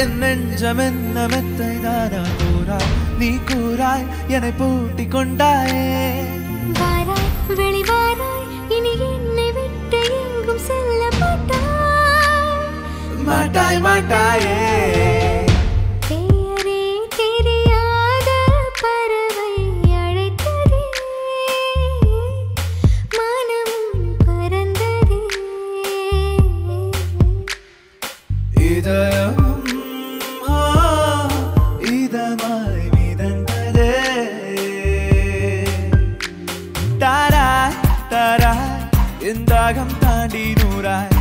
என் நெஞ்சம் என்ன மெத்தைதானா கூறாய் நீ கூறாய் என்னை பூட்டி கொண்டாயே வாராய் வெளிவாராய் இனி என்னை விட்டு எங்கும் செல்ல மாட்டாய் மாட்டாயே பெயரே தெரியாத பறவை அழைத்ததே மனமும் பறந்ததே இதயம் இதமாய் மிதந்ததே தாராய் தாராய் என் தாகம் தாண்டி நூறாய்